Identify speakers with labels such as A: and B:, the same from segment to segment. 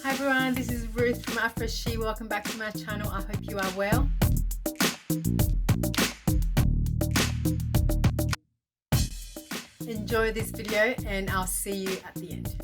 A: Hi everyone, this is Ruth from AfroShe. Welcome back to my channel. I hope you are well. Enjoy this video and I'll see you at the end.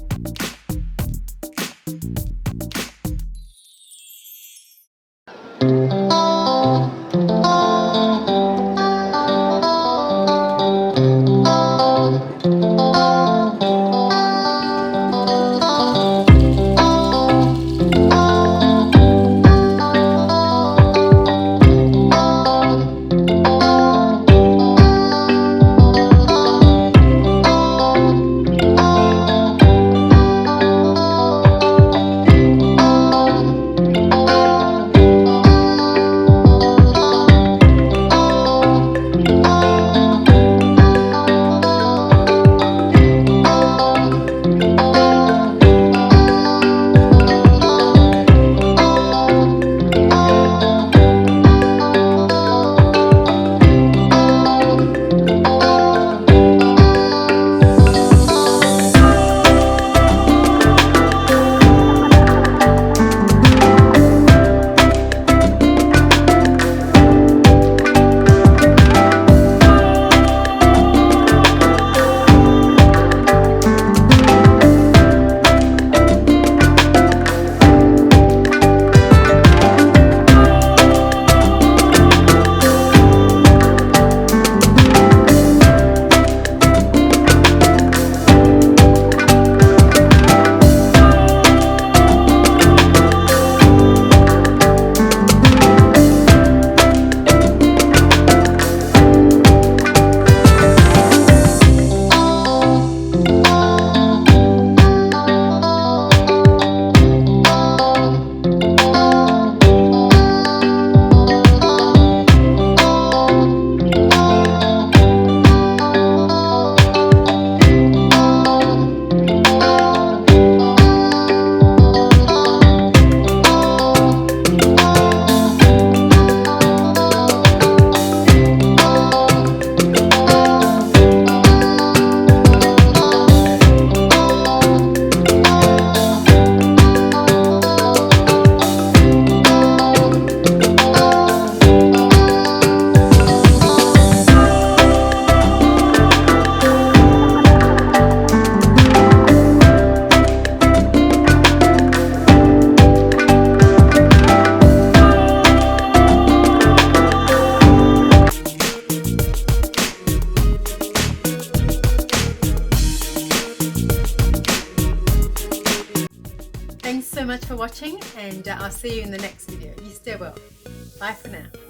A: Thanks so much for watching and I'll see you in the next video. You stay well. Bye for now.